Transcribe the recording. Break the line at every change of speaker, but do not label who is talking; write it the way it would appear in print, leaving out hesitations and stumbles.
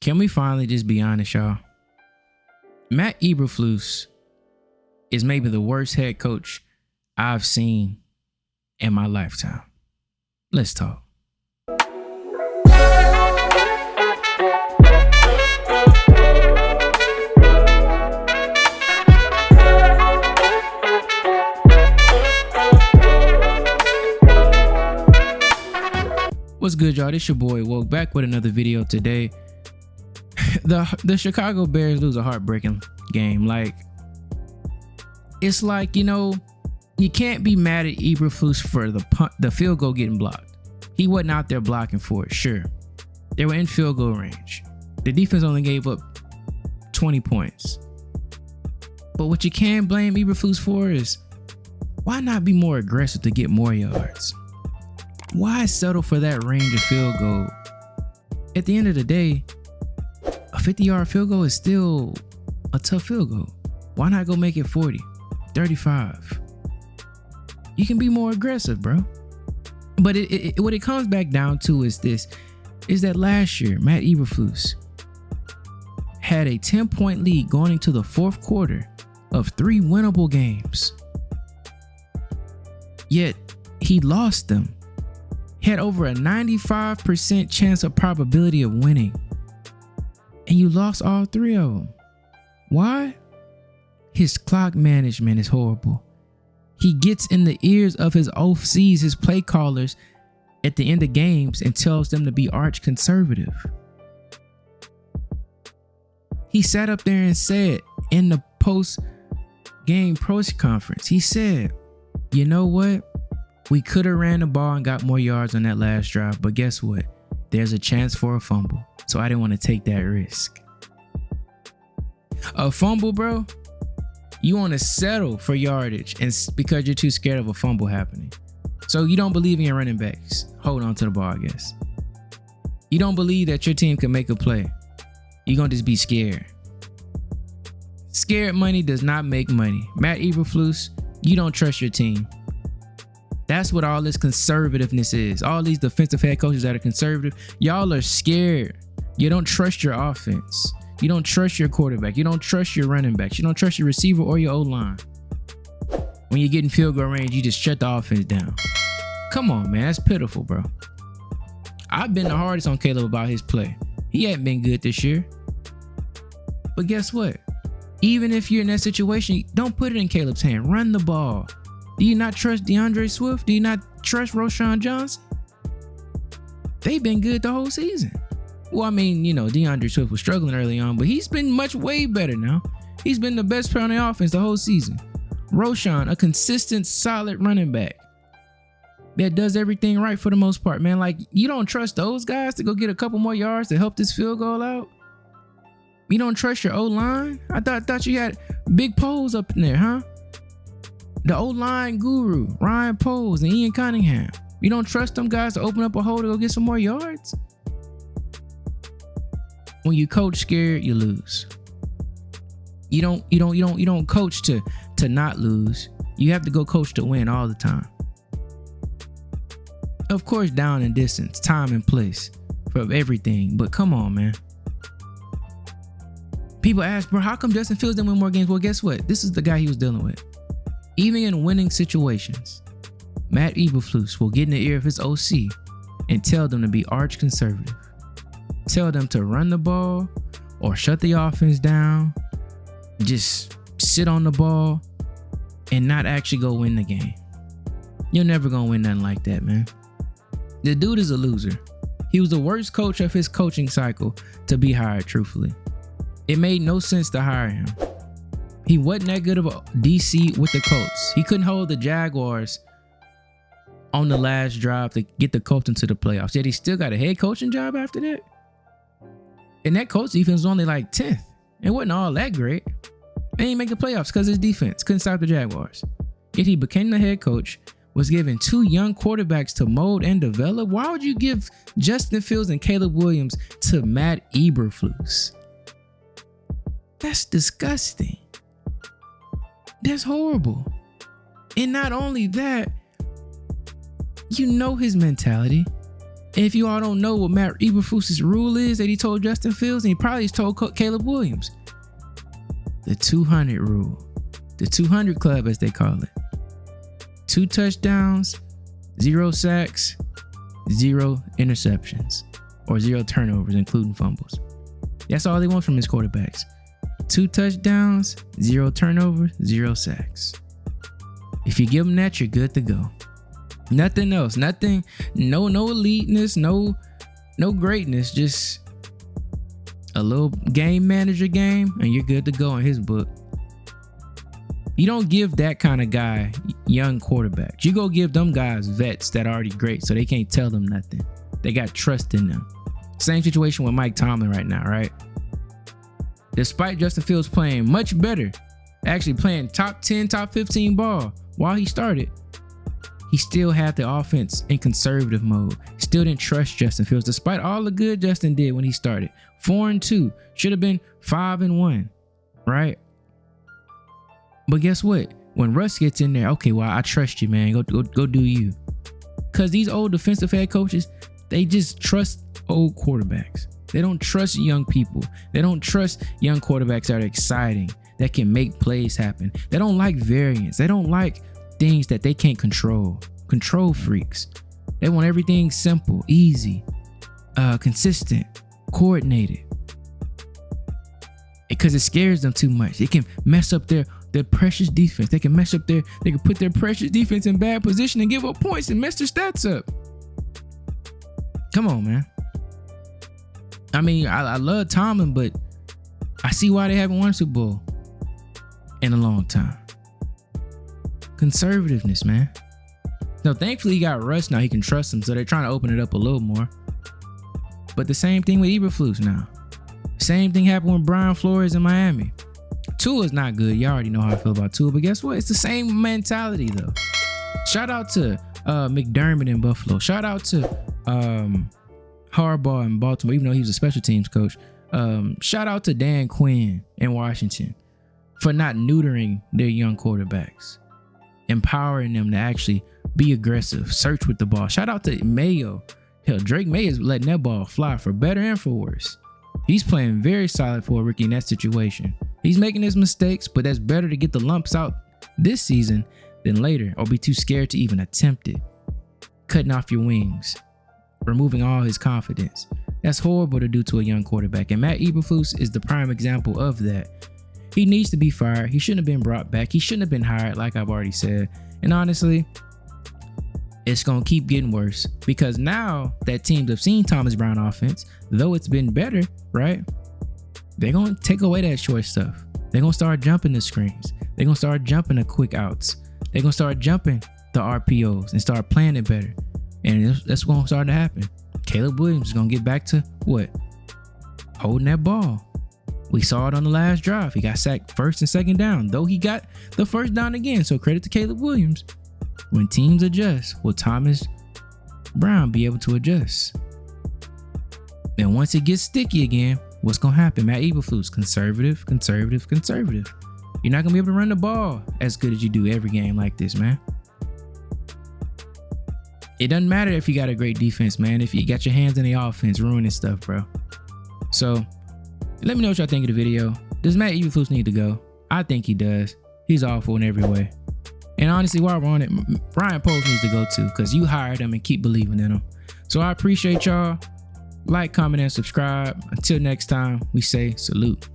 Can we finally just be honest, y'all? Matt Eberflus is maybe the worst head coach I've seen in my lifetime. Let's talk. What's good, y'all? This your boy Woke, back with another video today. The Chicago Bears lose a heartbreaking game. It's like, you can't be mad at Eberflus for the field goal getting blocked. He wasn't out there blocking for it, sure. They were in field goal range. The defense only gave up 20 points. But what you can't blame Eberflus for is, why not be more aggressive to get more yards? Why settle for that range of field goal? At the end of the day, a 50-yard field goal is still a tough field goal. Why not go make it 40, 35? You can be more aggressive, bro. But what it comes back down to is that last year, Matt Eberflus had a 10-point lead going into the fourth quarter of 3 winnable games. Yet, he lost them. He had over a 95% chance of probability of winning. And you lost all 3 of them. Why? His clock management is horrible. He gets in the ears of his OCs, his play callers, at the end of games and tells them to be arch conservative. He sat up there and said in the post-game press conference, he said, you know what? We could have ran the ball and got more yards on that last drive, but guess what? There's a chance for a fumble, so I didn't want to take that risk. A fumble, bro? You want to settle for yardage and because you're too scared of a fumble happening. So you don't believe in your running backs. Hold on to the ball, I guess. You don't believe that your team can make a play. You're going to just be scared. Scared money does not make money. Matt Eberflus, you don't trust your team. That's what all this conservativeness is. All these defensive head coaches that are conservative, y'all are scared. You don't trust your offense. You don't trust your quarterback. You don't trust your running backs. You don't trust your receiver or your O-line. When you get in field goal range, you just shut the offense down. Come on, man. That's pitiful, bro. I've been the hardest on Caleb about his play. He hasn't been good this year. But guess what? Even if you're in that situation, don't put it in Caleb's hand. Run the ball. Do you not trust DeAndre Swift? Do you not trust Roschon Johnson? They've been good the whole season. Well, I mean, DeAndre Swift was struggling early on, but he's been way better now. He's been the best player on the offense the whole season. Roschon, a consistent, solid running back that does everything right for the most part, man. Like, you don't trust those guys to go get a couple more yards to help this field goal out? You don't trust your O-line? I thought you had big Poles up in there, huh? The O-line guru, Ryan Poles and Ian Cunningham. You don't trust them guys to open up a hole to go get some more yards? When you coach scared, you lose. You don't coach to not lose. You have to go coach to win all the time. Of course, down and distance, time and place for everything. But come on, man. People ask, bro, how come Justin Fields didn't win more games? Well, guess what? This is the guy he was dealing with. Even in winning situations, Matt Eberflus will get in the ear of his OC and tell them to be arch conservative. Tell them to run the ball or shut the offense down. Just sit on the ball and not actually go win the game. You're never going to win nothing like that, man. The dude is a loser. He was the worst coach of his coaching cycle to be hired, truthfully. It made no sense to hire him. He wasn't that good of a DC with the Colts. He couldn't hold the Jaguars on the last drive to get the Colts into the playoffs. Yet he still got a head coaching job after that. And that Colts defense was only like 10th. It wasn't all that great. They didn't make the playoffs because his defense couldn't stop the Jaguars. Yet he became the head coach, was given 2 young quarterbacks to mold and develop. Why would you give Justin Fields and Caleb Williams to Matt Eberflus? That's disgusting. That's horrible. And not only that, you know his mentality. If you all don't know what Matt Eberflus' rule is that he told Justin Fields, and he probably told Caleb Williams, the 200 rule, the 200 club as they call it. 2 touchdowns, 0 sacks, 0 interceptions, or 0 turnovers, including fumbles. That's all they want from his quarterbacks. 2 touchdowns, 0 turnovers, 0 sacks. If you give them that, you're good to go. Nothing else. Nothing. No eliteness. No greatness. Just a little game manager game, and you're good to go in his book. You don't give that kind of guy young quarterbacks. You go give them guys vets that are already great, so they can't tell them nothing. They got trust in them. Same situation with Mike Tomlin right now, right? Despite Justin Fields playing much better, actually playing top 10, top 15 ball while he started, he still had the offense in conservative mode. Still didn't trust Justin Fields, despite all the good Justin did when he started. 4-2, should have been 5-1, right? But guess what? When Russ gets in there, okay, well, I trust you, man. Go do you. Because these old defensive head coaches, they just trust old quarterbacks. They don't trust young people. They don't trust young quarterbacks that are exciting, that can make plays happen. They don't like variance. They don't like things that they can't control. Control freaks. They want everything simple, easy, consistent, coordinated. Because it scares them too much. It can mess up their precious defense. They can put their precious defense in bad position and give up points and mess their stats up. Come on, man. I mean, I love Tomlin, but I see why they haven't won a Super Bowl in a long time. Conservativeness, man. No, thankfully he got Russ now. He can trust him, so they're trying to open it up a little more. But the same thing with Eberflus now. Same thing happened with Brian Flores in Miami. Tua's not good. You already know how I feel about Tua, but guess what? It's the same mentality, though. Shout out to McDermott in Buffalo. Shout out to Harbaugh in Baltimore, even though he was a special teams coach. Shout out to Dan Quinn in Washington for not neutering their young quarterbacks, empowering them to actually be aggressive, search with the ball. Shout out to Mayo. Hell, Drake May is letting that ball fly for better and for worse. He's playing very solid for a rookie in that situation. He's making his mistakes, but that's better to get the lumps out this season than later, or be too scared to even attempt it. Cutting off your wings, removing all his confidence. That's horrible to do to a young quarterback, and Matt Eberflus is the prime example of that. He needs to be fired. He shouldn't have been brought back. He shouldn't have been hired, like I've already said. And honestly, it's going to keep getting worse, because now that teams have seen Thomas Brown offense, though it's been better, right? They're going to take away that short stuff. They're going to start jumping the screens. They're going to start jumping the quick outs. They're going to start jumping the RPOs and start playing it better. And that's going to start to happen. Caleb Williams is going to get back to what? Holding that ball. We saw it on the last drive. He got sacked first and second down, though he got the first down again. So credit to Caleb Williams. When teams adjust, will Thomas Brown be able to adjust? And once it gets sticky again, what's going to happen? Matt Eberflus, conservative. You're not going to be able to run the ball as good as you do every game like this, man. It doesn't matter if you got a great defense, man. If you got your hands in the offense, ruining stuff, bro. So, let me know what y'all think of the video. Does Matt Eberflus need to go? I think he does. He's awful in every way. And honestly, while we're on it, Ryan Poles needs to go too, because you hired him and keep believing in him. So I appreciate y'all. Like, comment, and subscribe. Until next time, we say salute.